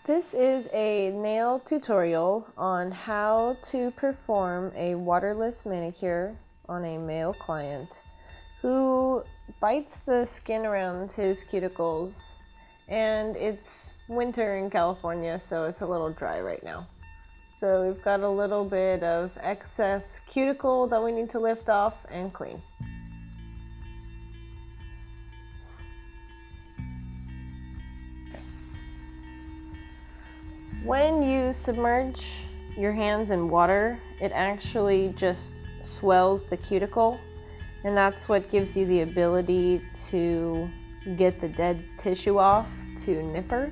This is a nail tutorial on how to perform a waterless manicure on a male client who bites the skin around his cuticles, and it's winter in California, so it's a little dry right now. So we've got a little bit of excess cuticle that we need to lift off and clean. When you submerge your hands in water, it actually just swells the cuticle, and that's what gives you the ability to get the dead tissue off to nipper.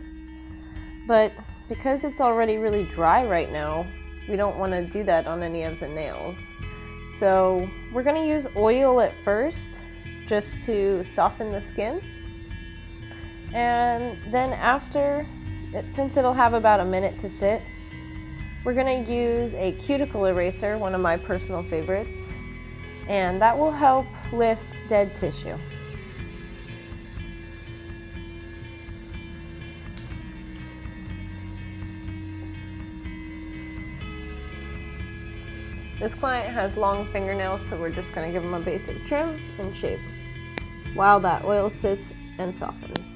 But because it's already really dry right now, we don't want to do that on any of the nails. So we're going to use oil at first just to soften the skin, and then after, since it'll have about a minute to sit, we're going to use a cuticle eraser, one of my personal favorites, and that will help lift dead tissue. This client has long fingernails, so we're just going to give him a basic trim and shape while that oil sits and softens.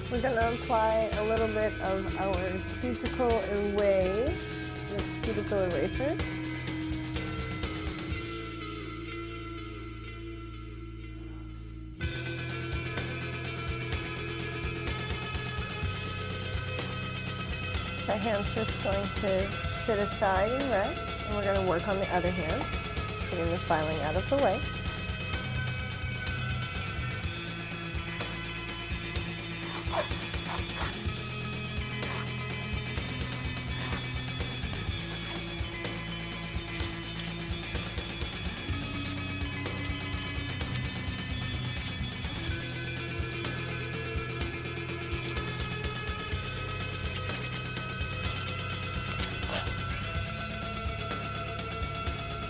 We're going to apply a little bit of our cuticle away with cuticle eraser. The hand's just going to sit aside and rest, and we're going to work on the other hand, getting the filing out of the way.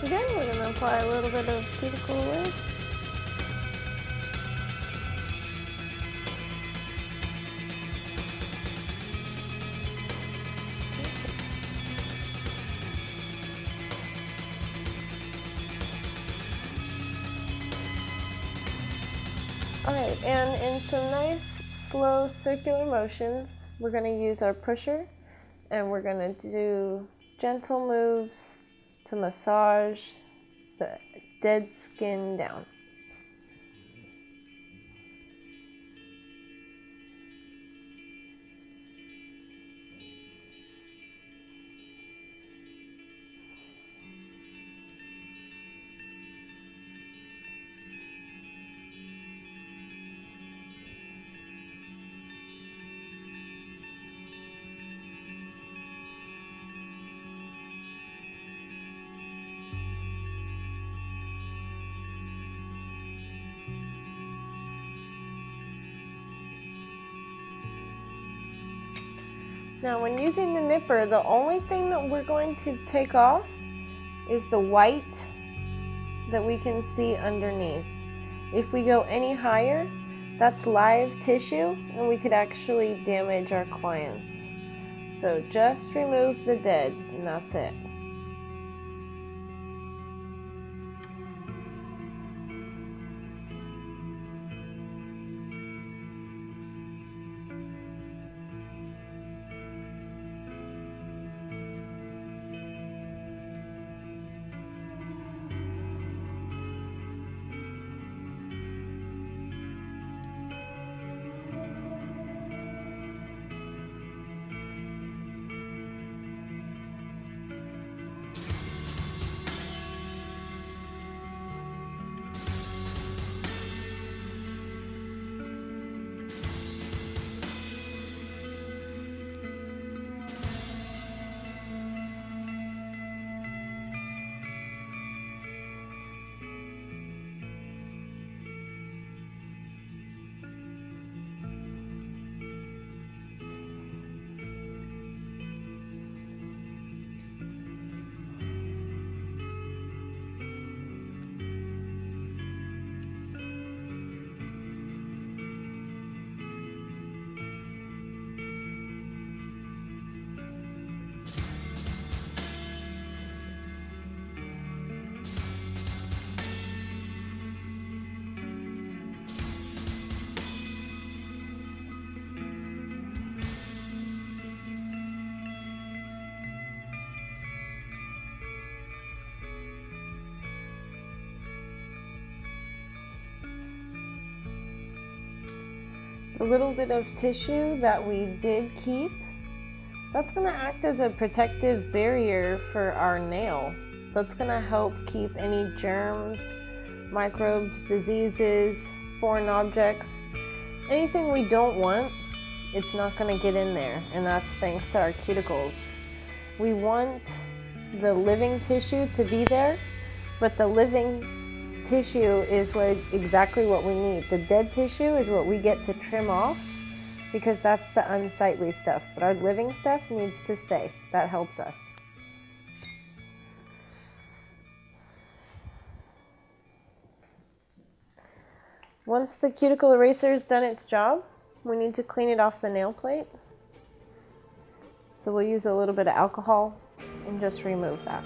Again, we're going to apply a little bit of cuticle away. Alright, and in some nice slow circular motions, we're going to use our pusher, and we're going to do gentle moves to massage the dead skin down. Now, when using the nipper, the only thing that we're going to take off is the white that we can see underneath. If we go any higher, that's live tissue and we could actually damage our clients. So just remove the dead and that's it. The little bit of tissue that we did keep, that's going to act as a protective barrier for our nail. That's going to help keep any germs, microbes, diseases, foreign objects, anything we don't want, it's not going to get in there, and that's thanks to our cuticles. We want the living tissue to be there, but the living tissue is exactly what we need. The dead tissue is what we get to trim off because that's the unsightly stuff, but our living stuff needs to stay. That helps us. Once the cuticle eraser has done its job, we need to clean it off the nail plate. So we'll use a little bit of alcohol and just remove that.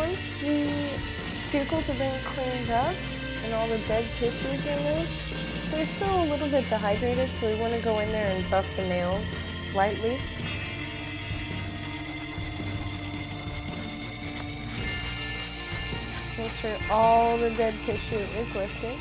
once the cuticles have been cleaned up and all the dead tissues removed, they're still a little bit dehydrated, so we want to go in there and buff the nails lightly. Make sure all the dead tissue is lifted.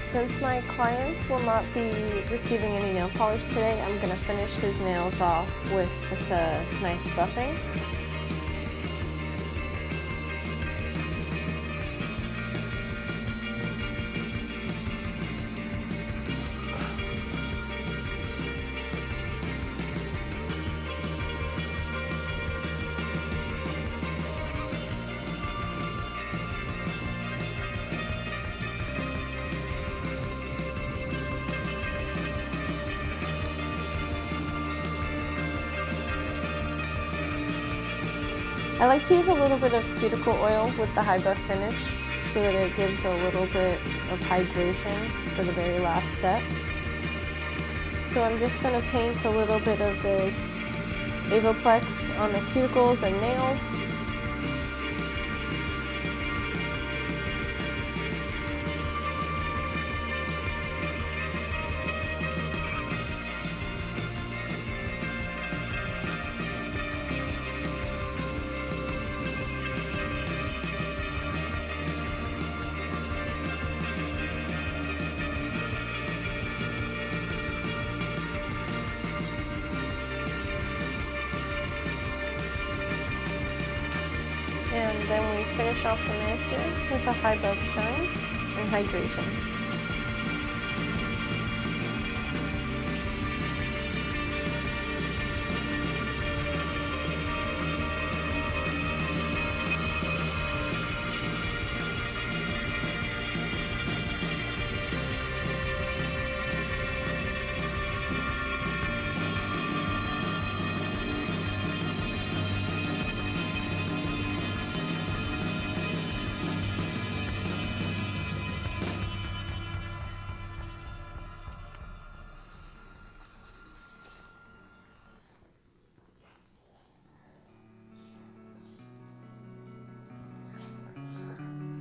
Since my client will not be receiving any nail polish today, I'm going to finish his nails off with just a nice buffing. I like to use a little bit of cuticle oil with the high buff finish so that it gives a little bit of hydration for the very last step. So I'm just going to paint a little bit of this Avoplex on the cuticles and nails. And then we finish off the manicure with a high buff shine and hydration.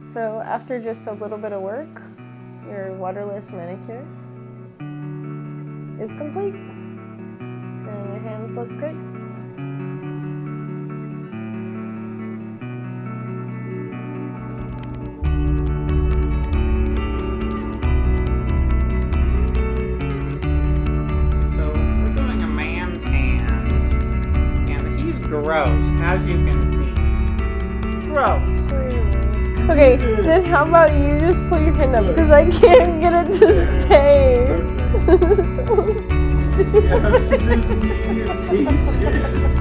So after just a little bit of work, your waterless manicure is complete. And your hands look good. So we're doing a man's hands, and he's gross, as you can see. Gross. Okay, then how about you just pull your hand up because I can't get it to stay. You have to just be patient.